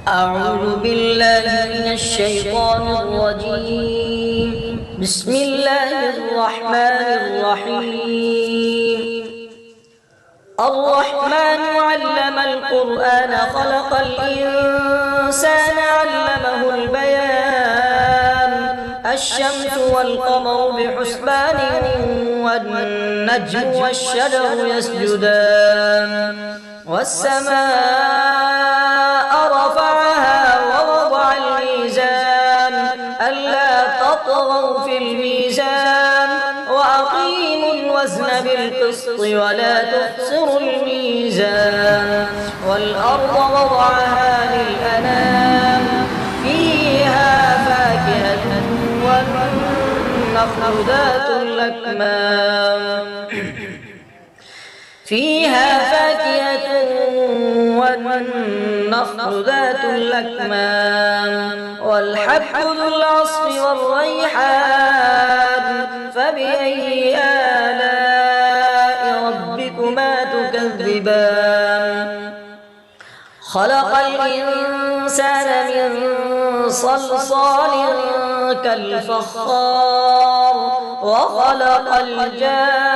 أعوذ بالله من الشيطان الرجيم. بسم الله الرحمن الرحيم. الرحمن علم القرآن خلق الإنسان علمه البيان. الشمس والقمر بحسبان والنجم والشجر يسجدان. والسماء رفعها ووضع الميزان ألا تطغوا في الميزان وأقيموا الوزن بالقسط ولا تخسروا الميزان. والأرض وضعها للأنام فيها فاكهة والنخل ذات الأكمام والنخل ذات الأكمام والحب ذو العصف والريحان. فبأي آلاء ربكما تكذبان. خلق الإنسان من صلصال كالفخار وخلق الجان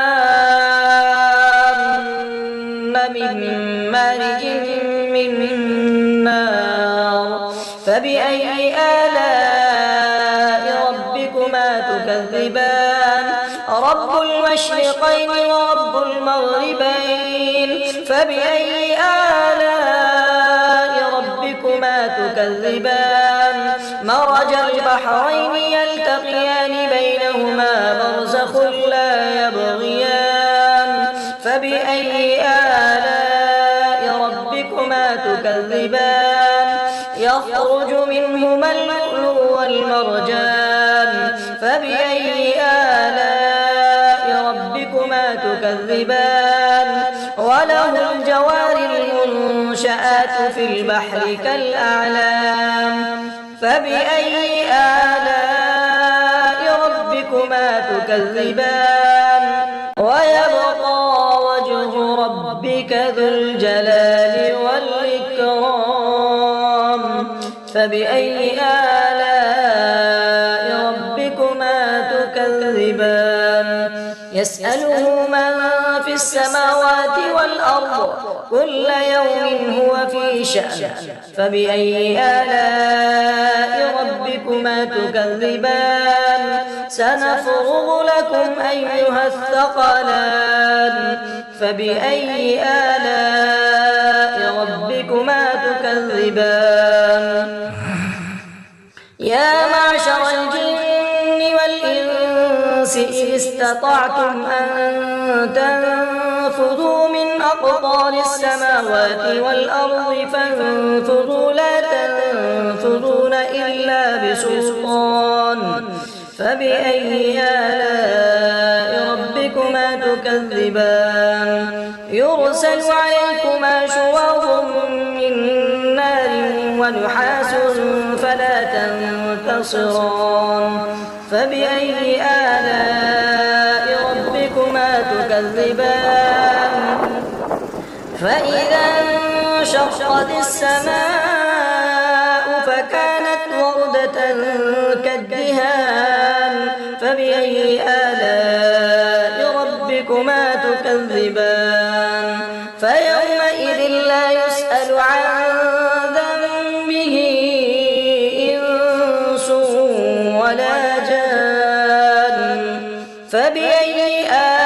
من مارج من نار. فبأي آلاء ربكما تكذبان. رب المشرقين ورب المغربين. فبأي آلاء ربكما تكذبان. مرج البحرين يلتقيان بينهما برزخ لا يبغيان. فبأي آلاء ربكما تكذبان. يخرج منهما اللؤلؤ والمرجان. فبأي آلاء ربكما تكذبان. وله الجوار المنشآت في البحر كالأعلام. فبأي آلاء ربكما تكذبان. ويبقى وجه ربك ذو الجلال والإكرام. فبأي آلاء ربكما تكذبان. يسأله من في السماوات والأرض كل يوم هو في شأن. فبأي آلاء ربكما تكذبان. سنفرغ لكم أيها الثقلان. فبأي آلاء ربكما تكذبان. يا معشر الجن والإنس إن استطعتم أن تنفذوا من أقطار السماوات والأرض فانفذوا لا تنفذون إلا بسلطان. فبأي آلاء ربكما تكذبان. يرسل عليكما شواظ من نار ونحاس فلا تنتصران. فبأي آلاء ربكما تكذبان. فإذا انشقت السماء فكانت وردة كالدهان. فبأي آلاء ربكما تكذبان. فيومئذ لا يسأل عن ذنبه إنس ولا جان. فبأي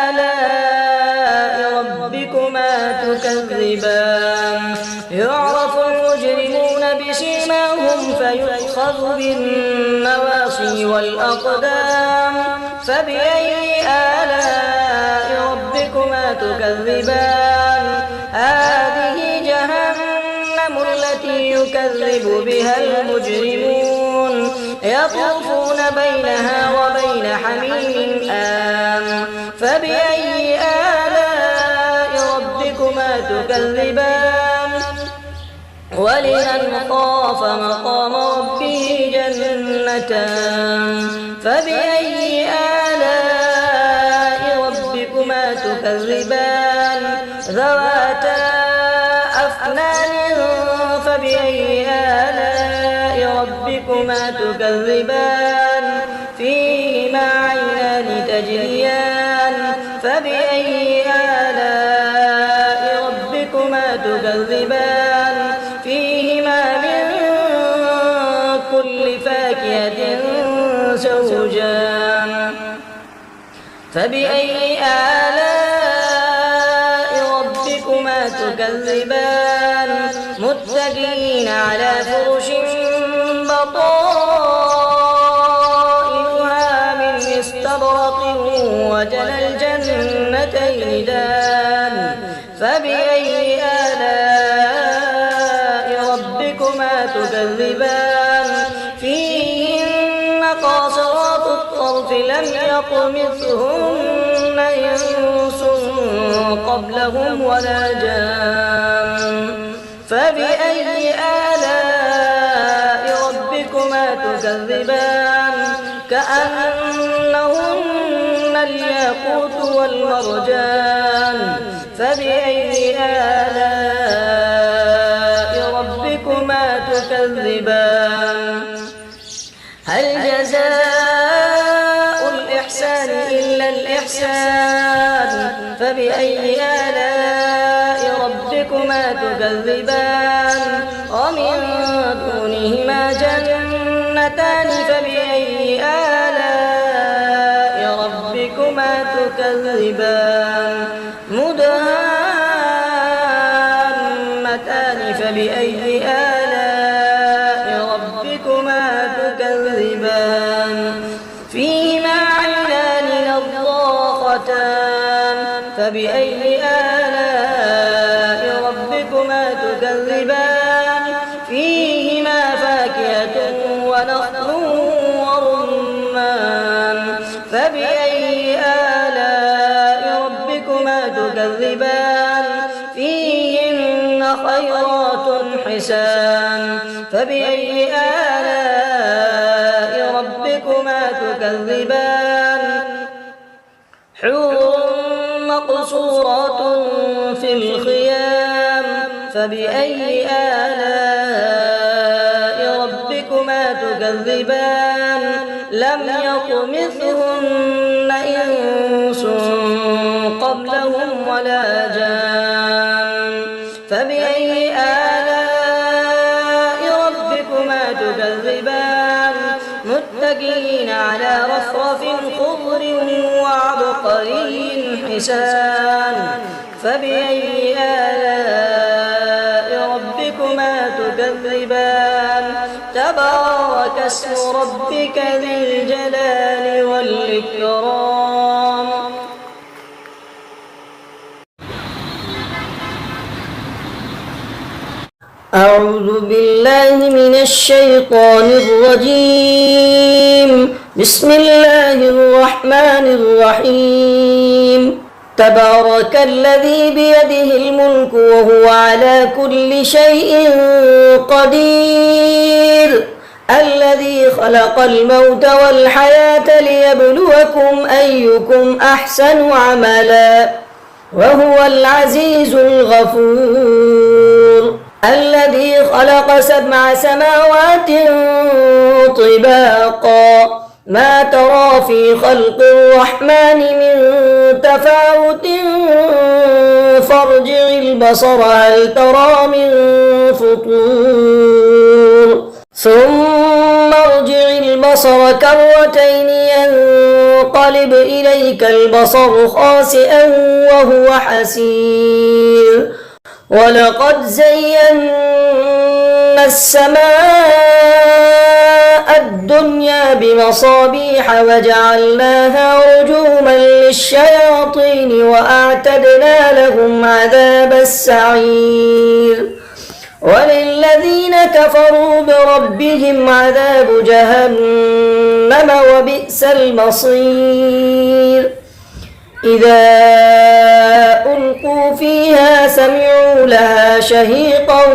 آلاء ربكما تكذبان. يعرف المجرمون بسيماهم فيؤخذ بالنواصي والأقدام. فبأي آلاء ربكما تكذبان. هذه جهنم التي يكذب بها المجرمون. يطوفون بينها وبين حميم آن. فبأي آلاء ربكما تكذبان. ولمن خاف مقام ربه جنتان. فبأي آلاء ربكما تكذبان. ذواتا أفنان فبأي آلاء ربكما تكذبان فيهما عينان تجريان فبأي آلاء ربكما تكذبان فيهما من كل فاكهة زوجان فبأي آلاء ربكما تكذبان متكئين على فرش بطائنها من استبرق وجنى الجنتين دان فبأي آلاء ربكما تكذبان فيهن قاصرات الطرف لم يطمثهن إنس قبلهم ولا جان فبأي آلاء ربكما تكذبان كأنهن الياقوت والمرجان فبأي آلاء ربكما تكذبان هل جزاء الإحسان إلا الإحسان فبأي آلاء ربكما تكذبان ومن دونهما جنتان فبأي آلاء ربكما تكذبان مدهامتان فبأي آلاء ربكما تكذبان فيهما عينان نضاختان فبأي آلاء ربكما تكذبان فيهما فاكهة ونخل ورمان فبأي آلاء ربكما تكذبان فيهن خيرات حسان فبأي آلاء ربكما تكذبان حور مقصورات في الخيام فبأي آلاء ربكما تكذبان لم يطمثهن إنس قبلهم ولا جان فبأي آلاء ربكما تكذبان متكئين على رفرف خضر وعبقري حسان فبأي آلاء ربكما تكذبان تبارك اسم ربك ذي الجلال والإكرام أعوذ بالله من الشيطان الرجيم بسم الله الرحمن الرحيم تبارك الذي بيده الملك وهو على كل شيء قدير الذي خلق الموت والحياة ليبلوكم أيكم أحسن عملا وهو العزيز الغفور الذي خلق 7 سماوات طباقا ما ترى في خلق الرحمن من تفاوت فارجع البصر هل ترى من فطور ثم ارجع البصر كرتين ينقلب إليك البصر خاسئا وهو حسير ولقد زينا السماء الدنيا بمصابيح وجعلناها رجوما للشياطين وأعتدنا لهم عذاب السعير وللذين كفروا بربهم عذاب جهنم وبئس المصير إذا ألقوا فيها سمعوا لها شهيقا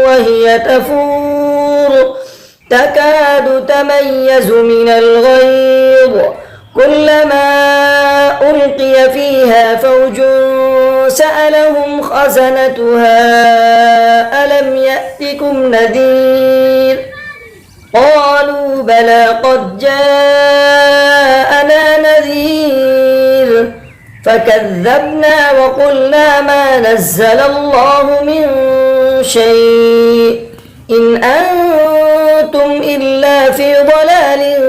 وهي تفور تكاد تميز من الغيظ كلما ألقي فيها فوج سألهم خزنتها ألم يأتكم نذير قالوا بلى قد جاءنا نذير فكذبنا وقلنا ما نزل الله من شيء إن أنتم إلا في ضلال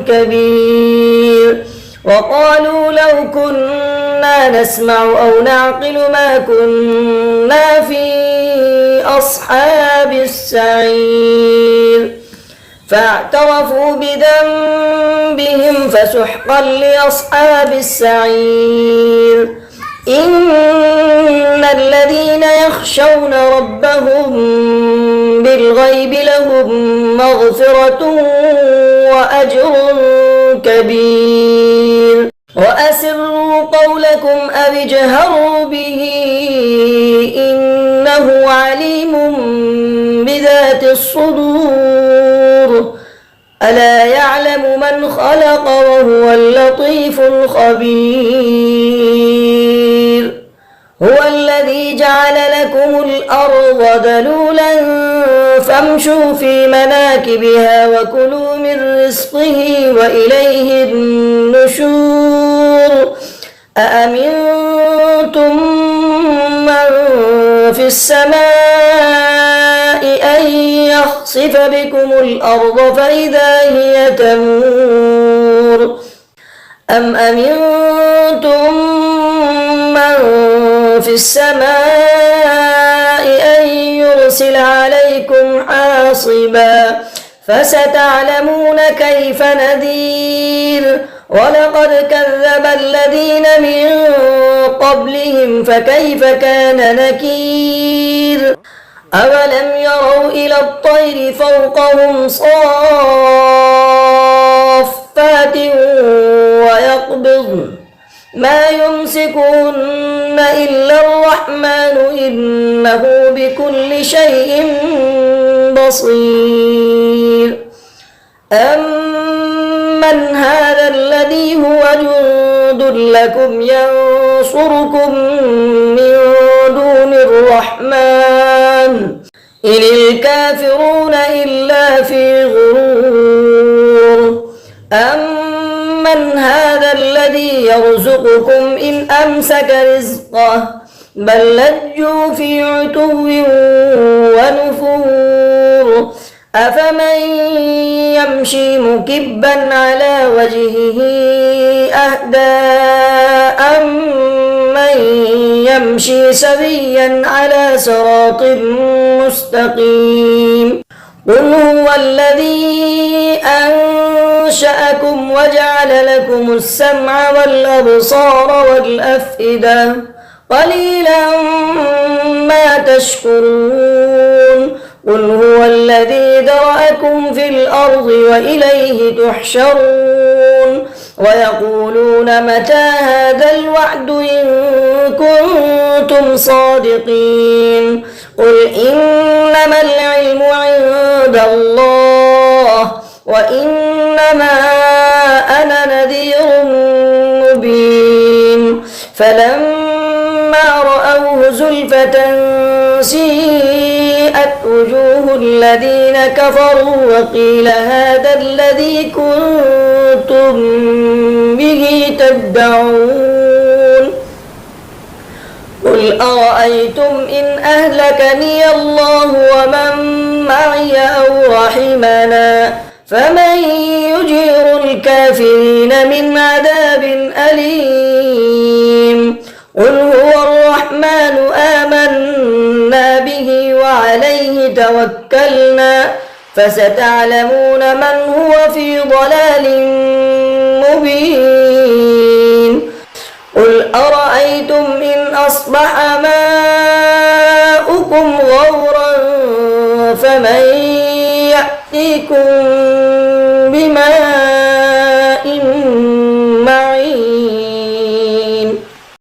كبير وقالوا لو كنا نسمع أو نعقل ما كنا في أصحاب السعير فاعترفوا بذنبهم فسحقا لأصحاب السعير إن الذين يخشون ربهم بالغيب لهم مغفرة وأجر كبير وأسروا قولكم أو اجهروا به إنه عليم بذات الصدور ألا يعلم من خلق وهو اللطيف الخبير هو الذي جعل لكم الأرض ذلولا فامشوا في مناكبها وكلوا من رزقه وإليه النشور أأمنتم من في السماء أن يخسف بكم الأرض فإذا هي تمور أم أمنتم من في السماء أن يرسل عليكم حاصبا فستعلمون كيف نذير ولقد كذب الذين من قبلهم فكيف كان نكير أولم يروا إلى الطير فوقهم صافات ويقبضن ما يمسكهن إلا الرحمن إنه بكل شيء بصير أمن هذا الذي هو جند لكم ينصركم من دون الرحمن إن الكافرون إلا في غرور أمن هذا الذي يرزقكم إن أمسك رزقه بل لجوا في عتو ونفور أفمن يمشي مكبا على وجهه أهدى أمن يمشي سويا على صراط مستقيم قل هو الذي أنشأكم وجعل لكم السمع والأبصار والأفئدة قليلا ما تشكرون قل هو الذي ذرأكم في الأرض وإليه تحشرون ويقولون متى هذا الوعد إن كنتم صادقين قل إنما العلم عند الله وإنما أنا نذير مبين فلما رأوه زلفة سيئت وجوه الذين كفروا وقيل هذا الذي كنتم به تدعون قل أرأيتم إن أهلكني الله ومن معي أو رحمنا فمن يجير الكافرين من عذاب أليم قل هو الرحمن آمنا به وعليه توكلنا فستعلمون من هو في ضلال مبين قل أرأيتم إن أصبح ماؤكم غورا فمن يأتيكم